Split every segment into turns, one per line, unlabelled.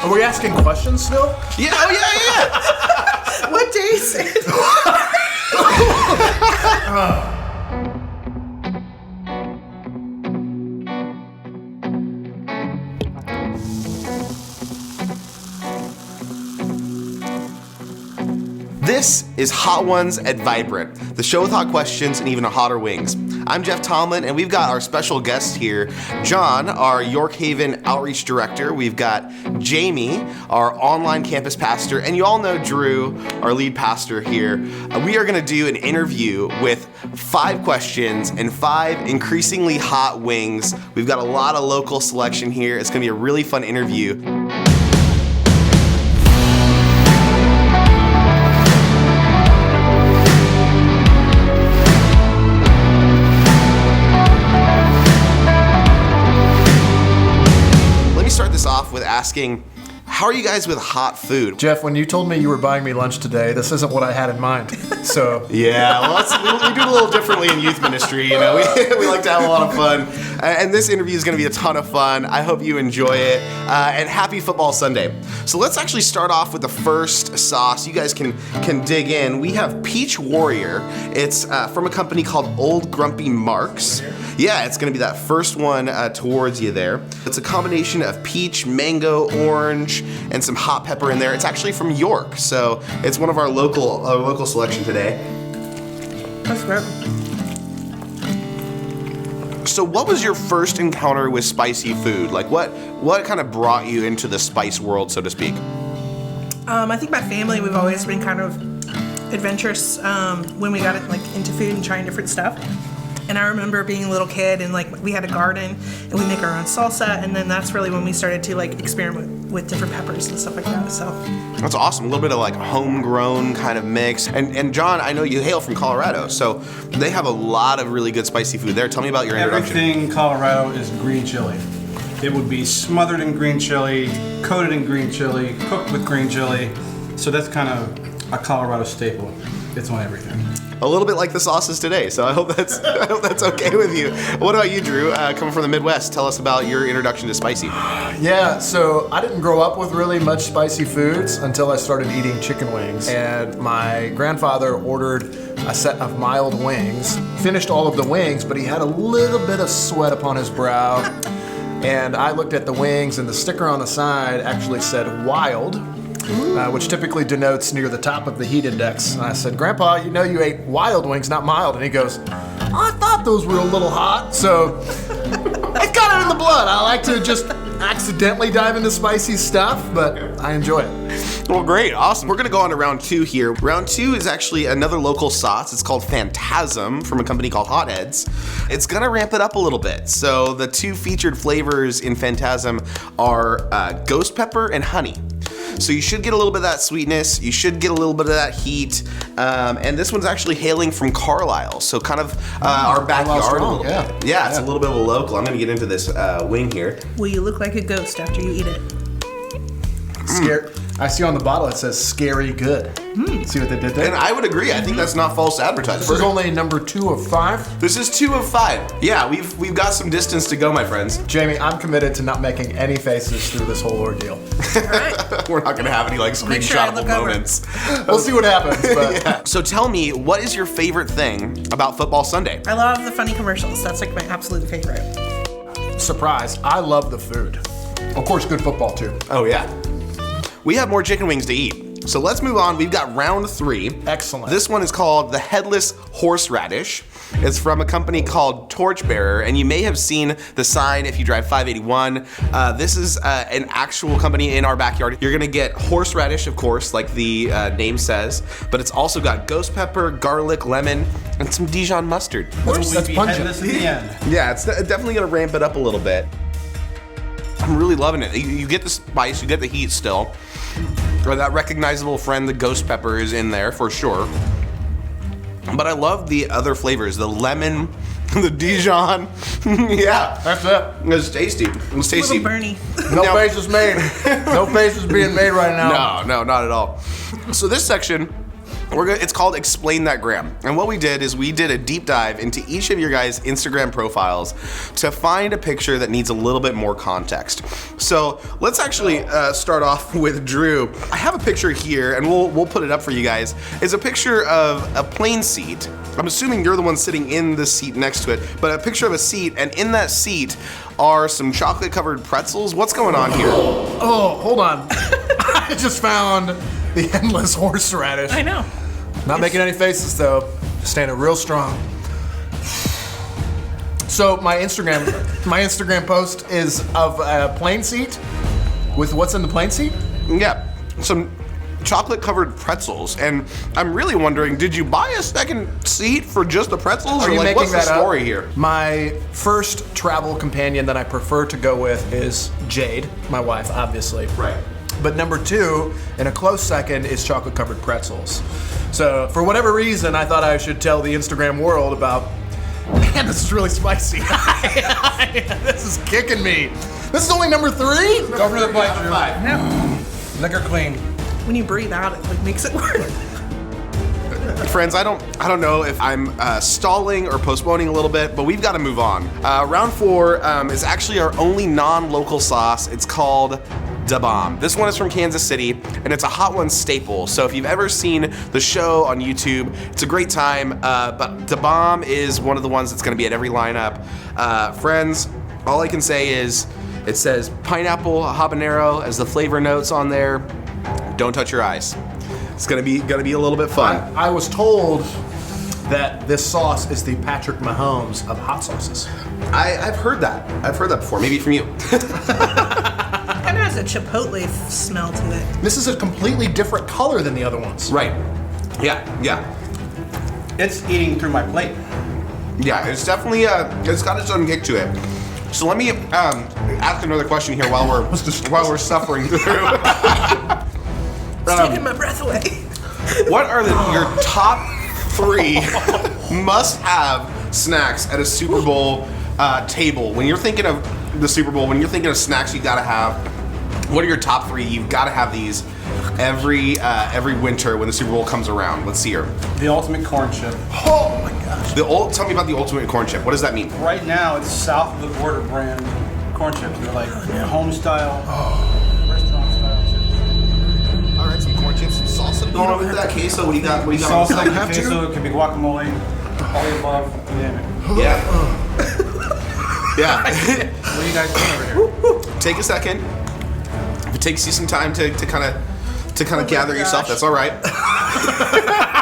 Are we asking questions still?
Yeah, oh yeah.
What day is it?
This is Hot Ones at Vibrant, the show with hot questions and even hotter wings. I'm Jeff Tomlin, and we've got our special guest here, John, our York Haven Outreach Director. We've got Jamie, our online campus pastor, and you all know Drew, our lead pastor here. We are going to do an interview with 5 questions and 5 increasingly hot wings. We've got a lot of local selection here. It's going to be a really fun interview. Off with asking, how are you guys with hot food?
Jeff, when you told me you were buying me lunch today, this isn't what I had in mind. So
yeah, well, we do it a little differently in youth ministry. You know, we like to have a lot of fun, and this interview is going to be a ton of fun. I hope you enjoy it, and happy Football Sunday. So let's actually start off with the first sauce. You guys can dig in. We have Peach Warrior. It's from a company called Old Grumpy Marks. Yeah, it's going to be that first one towards you there. It's a combination of peach, mango, orange, and some hot pepper in there. It's actually from York, so it's one of our local selection today.
That's great.
So what was your first encounter with spicy food? Like what kind of brought you into the spice world, so to speak?
I think my family, we've always been kind of adventurous when we got into food and trying different stuff. And I remember being a little kid and we had a garden and we make our own salsa, and then that's really when we started to experiment with different peppers and stuff like that. So
that's awesome. A little bit of homegrown kind of mix. And John, I know you hail from Colorado, so they have a lot of really good spicy food there. Tell me about your introduction.
Everything Colorado is green chili. It would be smothered in green chili, coated in green chili, cooked with green chili. So that's kind of a Colorado staple. It's on everything.
A little bit like the sauces today, so I hope that's okay with you. What about you, Drew? Coming from the Midwest, tell us about your introduction to spicy.
Yeah, so I didn't grow up with really much spicy foods until I started eating chicken wings. And my grandfather ordered a set of mild wings, finished all of the wings, but he had a little bit of sweat upon his brow. And I looked at the wings, and the sticker on the side actually said wild. Which typically denotes near the top of the heat index. And I said, Grandpa, you know you ate wild wings, not mild. And he goes, I thought those were a little hot. So it's got it in the blood. I like to just accidentally dive into spicy stuff, but I enjoy it.
Well, great, awesome. We're gonna go on to round 2 here. Round 2 is actually another local sauce. It's called Phantasm from a company called Hotheads. It's gonna ramp it up a little bit. So the 2 featured flavors in Phantasm are ghost pepper and honey. So you should get a little bit of that sweetness, you should get a little bit of that heat, and this one's actually hailing from Carlisle, so kind of our backyard a little bit. Yeah, it's a little bit of a local. I'm gonna get into this wing here.
Will you look like a ghost after you eat it?
Scary. I see on the bottle it says scary good. See what they did there?
And I would agree. I think that's not false advertising.
This is only number 2 of 5.
This is 2 of 5. Yeah, we've got some distance to go, my friends.
Jamie, I'm committed to not making any faces through this whole ordeal.
All right.
We're not gonna have any screenshotable moments.
We'll see what happens. But.
Yeah. So tell me, what is your favorite thing about Football Sunday?
I love the funny commercials. That's my absolute favorite.
Surprise, I love the food. Of course, good football too.
Oh yeah. We have more chicken wings to eat. So let's move on. We've got round 3.
Excellent.
This one is called the Headless Horseradish. It's from a company called Torchbearer, and you may have seen the sign if you drive 581. This is an actual company in our backyard. You're gonna get horseradish, of course, like the name says, but it's also got ghost pepper, garlic, lemon, and some Dijon mustard.
That's pungent.
At the end.
Yeah, it's definitely gonna ramp it up a little bit. I'm really loving it. You get the spice, you get the heat still. Or that recognizable friend, the ghost pepper, is in there for sure. But I love the other flavors, the lemon, the Dijon. Yeah,
that's it.
It's tasty. It's tasty.
Little Bernie.
No face is made. No face is being made right now.
No, not at all. So this section It's called Explain That Gram. And what we did is we did a deep dive into each of your guys' Instagram profiles to find a picture that needs a little bit more context. So let's actually start off with Drew. I have a picture here, and we'll put it up for you guys. It's a picture of a plane seat. I'm assuming you're the one sitting in the seat next to it, but a picture of a seat, and in that seat are some chocolate-covered pretzels. What's going on here?
Oh, hold on. I just found the endless horseradish.
I know.
Not making any faces though. Standing real strong. So my Instagram post is of a plane seat with what's in the plane seat?
Yeah, some chocolate-covered pretzels, and I'm really wondering, did you buy a second seat for just the pretzels,
Are
or
you
like
making
what's the
that up?
story here?
My first travel companion that I prefer to go with is Jade, my wife, obviously.
Right.
But number 2, in a close second, is chocolate-covered pretzels. So for whatever reason, I thought I should tell the Instagram world about, man, this is really spicy. This is kicking me. This is only number 3?
Go for the bite, Drew.
No.
Lick her clean.
When you breathe out, it like makes it worse.
Friends, I don't know if I'm stalling or postponing a little bit, but we've got to move on. Round 4 is actually our only non-local sauce. It's called Da Bomb. This one is from Kansas City, and it's a Hot Ones staple. So if you've ever seen the show on YouTube, it's a great time. But Da Bomb is one of the ones that's going to be at every lineup. Friends, all I can say is it says pineapple habanero as the flavor notes on there. Don't touch your eyes. It's gonna be a little bit fun.
I was told that this sauce is the Patrick Mahomes of hot sauces.
I've heard that. I've heard that before. Maybe from you.
Kind of has a chipotle smell to it.
This is a completely different color than the other ones.
Right. Yeah.
It's eating through my plate.
Yeah. It's definitely it's got its own kick to it. So let me ask another question here while we're suffering through.
It's taking my breath away.
What are your top 3 must-have snacks at a Super Bowl table? When you're thinking of the Super Bowl, when you're thinking of snacks you gotta have, what are your top 3? You've gotta have these every winter when the Super Bowl comes around. Let's see here.
The ultimate corn chip.
Oh my gosh.
Tell me about the ultimate corn chip. What does that mean?
Right now, it's south of the border brand corn chips. They're like home style, restaurant style chips.
All right, some corn chips, some salsa going on with that. Queso, what do you got? What do you got?
Salsa,
on the
have to?
queso, it could be guacamole, all the above, you name it.
Yeah. Yeah.
What are you guys doing over here?
Take a second. If it takes you some time to kind of gather yourself, that's all right.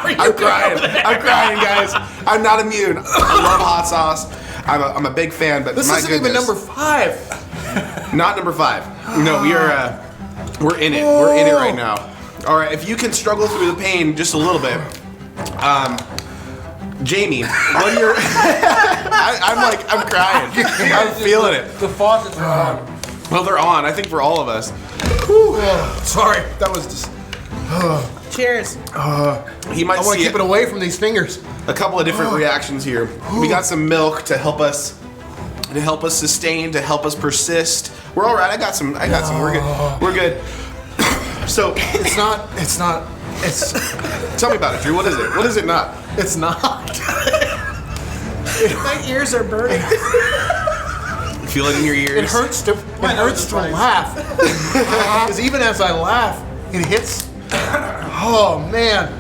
I'm crying, guys. I'm not immune. I love hot sauce. I'm a big fan, but
This
my
isn't
goodness.
even number 5.
Not number 5. No, we're in it. We're in it right now. All right, if you can struggle through the pain just a little bit, Jamie, what are your? I'm crying. I'm feeling it.
The faucets are on.
Well, they're on. I think for all of us.
Sorry, that was just.
Cheers.
He might
I want
see
to keep it away from these fingers.
a couple of different reactions here. We got some milk to help us sustain, to help us persist. We're all right. I got some. We're good. So
It's not.
tell me about it, Drew. What is it? What is it not?
It's not.
My ears are burning.
Feel it in your ears.
It hurts to laugh. Because even as I laugh, it hits. Oh man.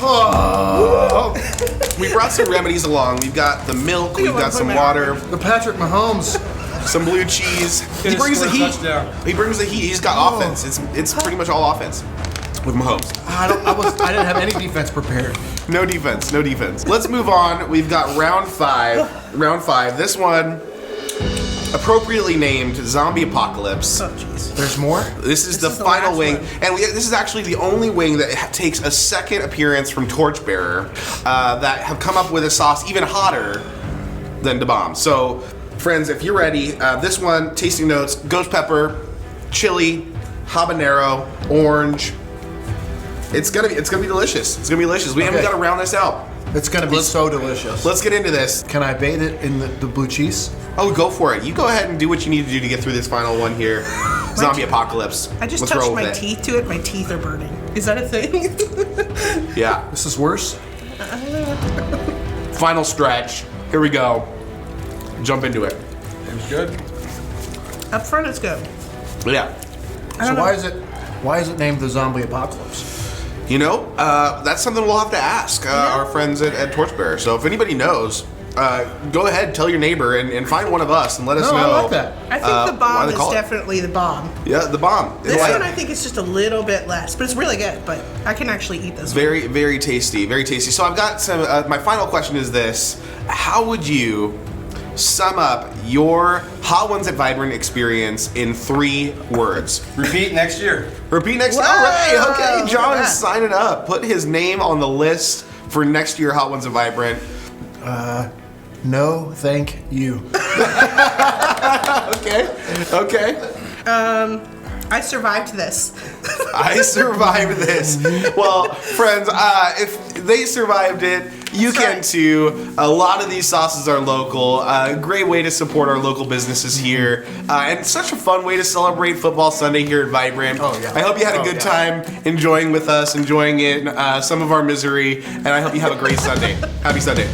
Oh.
We brought some remedies along. We've got the milk.
think
We've
I
got
wanna
some
put my-
water.
The Patrick Mahomes.
Some blue cheese. He
Get a
brings the
score
heat.
touchdown.
He brings the heat. He's got offense. It's pretty much all offense with Mahomes.
I didn't have any defense prepared.
No defense. No defense. Let's move on. We've got round 5. Round 5. This one, appropriately named Zombie Apocalypse.
Oh jeez.
There's more.
This is the
is the
final
last
wing,
one.
and this is actually the only wing that takes a second appearance from Torchbearer that have come up with a sauce even hotter than Da Bomb. So, friends, if you're ready, this one, tasting notes: ghost pepper, chili, habanero, orange. It's gonna be delicious. It's gonna be delicious. We haven't
Okay.
got to round this out.
It's gonna be so delicious.
Let's get into this.
Can I bathe it in the blue cheese?
Oh, go for it. You go ahead and do what you need to do to get through this final one here. zombie apocalypse.
I just
Let's
touched
roll
my
with it.
teeth to it. My teeth are burning. Is that a thing?
Yeah.
This is worse.
Final stretch. Here we go. Jump into it.
Seems good.
Up front, it's good.
Yeah.
So why is it named the zombie apocalypse?
You know, that's something we'll have to ask our friends at Torchbearer. So if anybody knows, go ahead, tell your neighbor, and find one of us and let us
No,
know.
I like that.
I think the
why
bomb
they
is
call it.
definitely the bomb.
Yeah, the bomb.
This
It's
one I think is just a little bit less, but it's really good. But I can actually eat this one.
very, very tasty. Very tasty. So I've got some. My final question is this: how would you sum up your Hot Ones at Vibrant experience in 3 words?
Repeat next year.
Repeat next.
Whoa,
All right. Okay.
look
John
at
is
that.
signing up. Put his name on the list for next year Hot Ones at Vibrant.
No, thank you.
Okay. Okay.
I survived this.
I survived this. Well, friends, if they survived it, you
That's
can
right.
too. A lot of these sauces are local. Great way to support our local businesses here. And such a fun way to celebrate Football Sunday here at Vibrant.
Oh, yeah.
I hope you had a good time enjoying with us, enjoying it, some of our misery, and I hope you have a great Sunday. Happy Sunday.